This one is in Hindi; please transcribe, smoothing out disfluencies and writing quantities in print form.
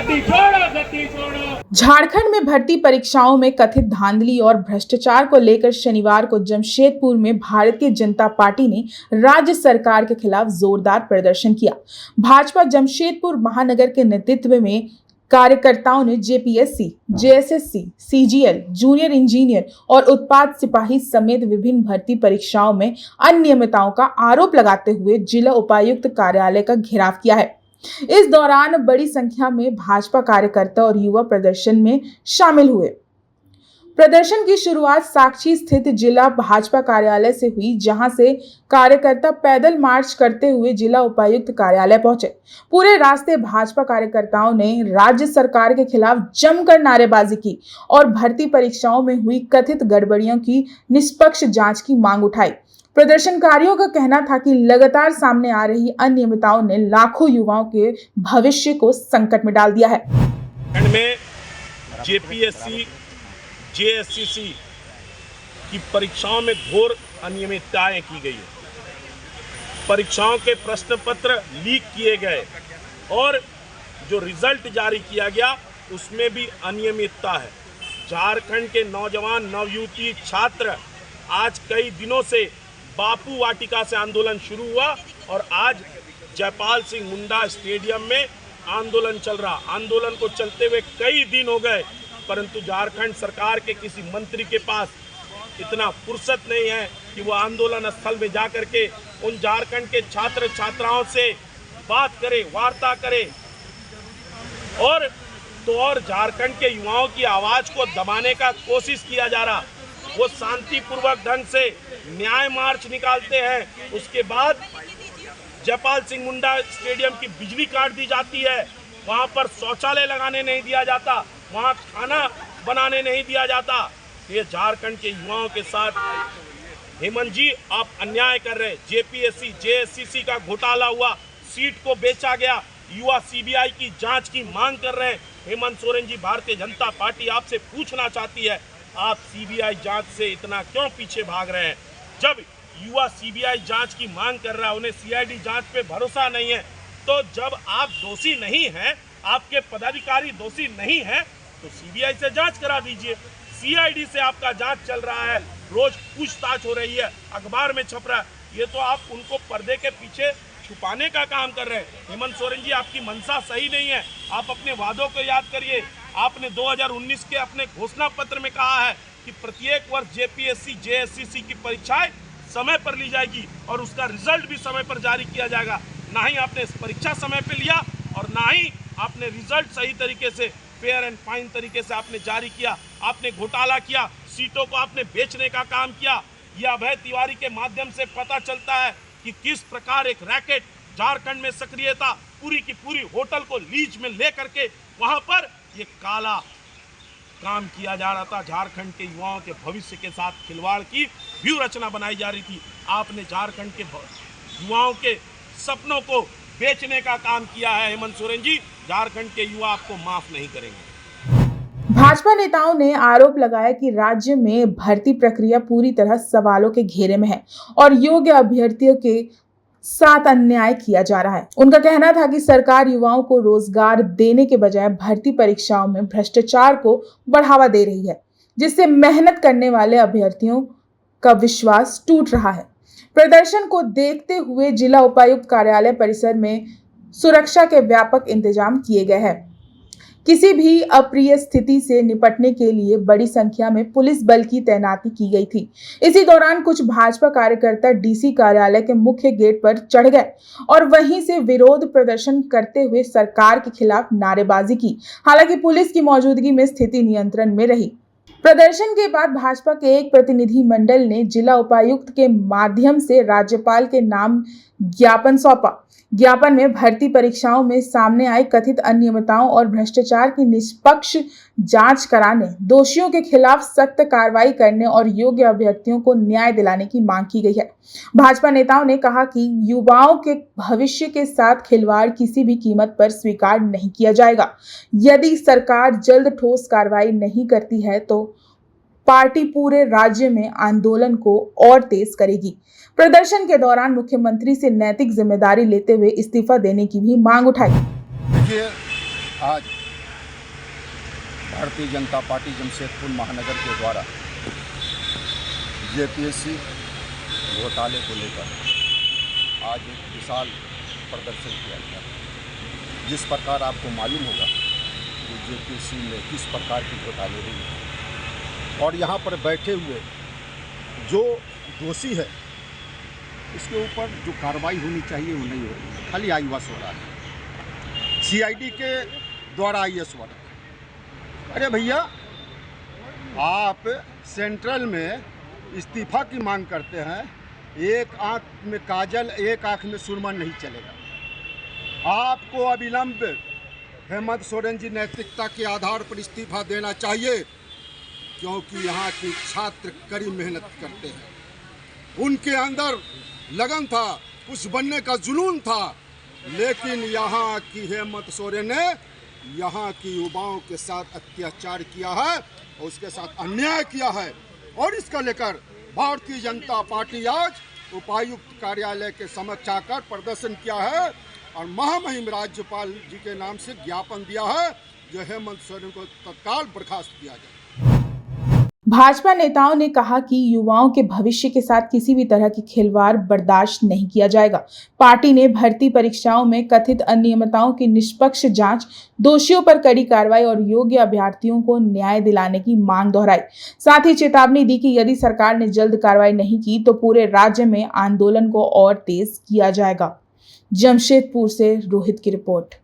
गति छोड़ो, गति छोड़ो। झारखंड में भर्ती परीक्षाओं में कथित धांधली और भ्रष्टाचार को लेकर शनिवार को जमशेदपुर में भारतीय जनता पार्टी ने राज्य सरकार के खिलाफ जोरदार प्रदर्शन किया। भाजपा जमशेदपुर महानगर के नेतृत्व में कार्यकर्ताओं ने JPSC, JSSC, CGL, junior engineer और उत्पाद सिपाही समेत विभिन्न भर्ती परीक्षाओं में अनियमितताओं का आरोप लगाते हुए जिला उपायुक्त कार्यालय का घेराव किया है। इस दौरान बड़ी संख्या में भाजपा कार्यकर्ता और युवा प्रदर्शन में शामिल हुए। प्रदर्शन की शुरुआत साक्षी स्थित जिला भाजपा कार्यालय से हुई, जहां से कार्यकर्ता पैदल मार्च करते हुए जिला उपायुक्त कार्यालय पहुंचे। पूरे रास्ते भाजपा कार्यकर्ताओं ने राज्य सरकार के खिलाफ जमकर नारेबाजी की और भर्ती परीक्षाओं में हुई कथित गड़बड़ियों की निष्पक्ष जांच की मांग उठाई। प्रदर्शनकारियों का कहना था कि लगातार सामने आ रही अनियमितताओं ने लाखों युवाओं के भविष्य को संकट में डाल दिया है। में जेपीएससी, जेएससीसी की परीक्षाओं में घोर अनियमितताएं की गई है। परीक्षाओं के प्रश्न पत्र लीक किए गए और जो रिजल्ट जारी किया गया उसमें भी अनियमितता है। झारखंड के नौजवान नवयुवती छात्र आज कई दिनों से बापू वाटिका से आंदोलन शुरू हुआ और आज जयपाल सिंह मुंडा स्टेडियम में आंदोलन चल रहा। आंदोलन को चलते हुए कई दिन हो गए, परंतु झारखंड सरकार के किसी मंत्री के पास इतना फुर्सत नहीं है कि वो आंदोलन स्थल में जाकर के उन झारखंड के छात्र छात्राओं से बात करे, वार्ता करे और झारखंड के युवाओं की आवाज को दबाने का कोशिश किया जा रहा। वो शांतिपूर्वक ढंग से न्याय मार्च निकालते हैं, उसके बाद जयपाल सिंह मुंडा स्टेडियम की बिजली काट दी जाती है, वहां पर शौचालय लगाने नहीं दिया जाता, वहां खाना बनाने नहीं दिया जाता। ये झारखंड के युवाओं के साथ हेमंत जी आप अन्याय कर रहे हैं। जेपीएससी, जेएससीसी का घोटाला हुआ, सीट को बेचा गया, युवा सीबीआई की जांच की मांग कर रहे हैं। हेमंत सोरेन जी, भारतीय जनता पार्टी आपसे पूछना चाहती है, आप सीबीआई जांच से इतना क्यों पीछे भाग रहे हैं? जब युवा सीबीआई जांच की मांग कर रहा है, उन्हें सीआईडी जांच पे भरोसा नहीं है, तो जब आप दोषी नहीं हैं, आपके पदाधिकारी दोषी नहीं हैं, तो सीबीआई से जांच करा दीजिए। सीआईडी से आपका जांच चल रहा है, रोज पूछताछ हो रही है, अखबार में छप रहा है। ये तो आप उनको पर्दे के पीछे छुपाने का काम कर रहे हैं। हेमंत सोरेन जी, आपकी मंशा सही नहीं है। आप अपने वादों को याद करिए। आपने 2019 के अपने घोषणा पत्र में कहा है कि प्रत्येक वर्ष जेपीएससी, जेएससीसी की परीक्षाएं समय पर ली जाएगी और उसका रिजल्ट भी समय पर जारी किया जाएगा। ना ही आपने परीक्षा समय पर लिया और ना ही आपने रिजल्ट सही तरीके से, फेयर एंड फाइन तरीके से आपने जारी किया। आपने घोटाला किया, सीटों को आपने बेचने का काम किया। यह अभय तिवारी के माध्यम से पता चलता है कि किस प्रकार एक रैकेट झारखंड में सक्रिय था। पूरी की पूरी होटल को लीज में लेकर के वहां पर ये काला काम किया जा रहा था। झारखंड के युवाओं के भविष्य के साथ खिलवाड़ की व्यूह रचना बनाई जा रही थी। आपने झारखंड के युवाओं के सपनों को बेचने का काम किया है। हेमंत सोरेन जी, झारखंड के युवा आपको माफ नहीं करेंगे। भाजपा नेताओं ने आरोप लगाया कि राज्य में भर्ती प्रक्रिया पूरी तरह सवालों के घेरे में है और योग्य अभ्यर्थियों के साथ अन्याय किया जा रहा है। उनका कहना था कि सरकार युवाओं को रोजगार देने के बजाय भर्ती परीक्षाओं में भ्रष्टाचार को बढ़ावा दे रही है, जिससे मेहनत करने वाले अभ्यर्थियों का विश्वास टूट रहा है। प्रदर्शन को देखते हुए जिला उपायुक्त कार्यालय परिसर में सुरक्षा के व्यापक इंतजाम किए गए हैं। किसी भी अप्रिय स्थिति से निपटने के लिए बड़ी संख्या में पुलिस बल की तैनाती की गई थी। इसी दौरान कुछ भाजपा कार्यकर्ता डीसी कार्यालय के मुख्य गेट पर चढ़ गए और वहीं से विरोध प्रदर्शन करते हुए सरकार के खिलाफ नारेबाजी की। हालांकि पुलिस की मौजूदगी में स्थिति नियंत्रण में रही। प्रदर्शन के बाद भाजपा के एक प्रतिनिधि मंडल ने जिला उपायुक्त के माध्यम से राज्यपाल के नाम ज्ञापन सौंपा। ज्ञापन में भर्ती परीक्षाओं में सामने आई कथित अनियमितताओं और भ्रष्टाचार की निष्पक्ष जांच कराने, दोषियों के खिलाफ सख्त कार्रवाई करने और योग्य अभ्यर्थियों को न्याय दिलाने की मांग की गई है। भाजपा नेताओं ने कहा कि युवाओं के भविष्य के साथ खिलवाड़ किसी भी कीमत पर स्वीकार नहीं किया जाएगा। यदि सरकार जल्द ठोस कार्रवाई नहीं करती है तो पार्टी पूरे राज्य में आंदोलन को और तेज करेगी। प्रदर्शन के दौरान मुख्यमंत्री से नैतिक जिम्मेदारी लेते हुए इस्तीफा देने की भी मांग उठाई। देखिए, आज भारतीय जनता पार्टी जमशेदपुर महानगर के द्वारा जेपीएससी घोटाले को लेकर आज एक विशाल प्रदर्शन किया गया। जिस प्रकार आपको मालूम होगा कि जेपीएससी में किस प्रकार की घोटाले हुई है और यहाँ पर बैठे हुए जो दोषी है उसके ऊपर जो कार्रवाई होनी चाहिए वो नहीं हो रही, खाली आईवास हो रहा है, सीआईडी के द्वारा आईएस हो रहा है। अरे भैया, आप सेंट्रल में इस्तीफा की मांग करते हैं, एक आंख में काजल एक आंख में सुरमा नहीं चलेगा। आपको अविलंब हेमंत सोरेन जी नैतिकता के आधार पर इस्तीफा देना चाहिए, क्योंकि यहाँ के छात्र कड़ी मेहनत करते हैं, उनके अंदर लगन था, कुछ बनने का जुनून था, लेकिन यहाँ की हेमंत सोरेन ने यहाँ की युवाओं के साथ अत्याचार किया है और उसके साथ अन्याय किया है। और इसका लेकर भारतीय जनता पार्टी आज उपायुक्त कार्यालय के समक्ष आकर प्रदर्शन किया है और महामहिम राज्यपाल जी के नाम से ज्ञापन दिया है जो हेमंत सोरेन को तत्काल बर्खास्त किया जाए। भाजपा नेताओं ने कहा कि युवाओं के भविष्य के साथ किसी भी तरह की खिलवाड़ बर्दाश्त नहीं किया जाएगा। पार्टी ने भर्ती परीक्षाओं में कथित अनियमितताओं की निष्पक्ष जांच, दोषियों पर कड़ी कार्रवाई और योग्य अभ्यर्थियों को न्याय दिलाने की मांग दोहराई। साथ ही चेतावनी दी कि यदि सरकार ने जल्द कार्रवाई नहीं की तो पूरे राज्य में आंदोलन को और तेज किया जाएगा। जमशेदपुर से रोहित की रिपोर्ट।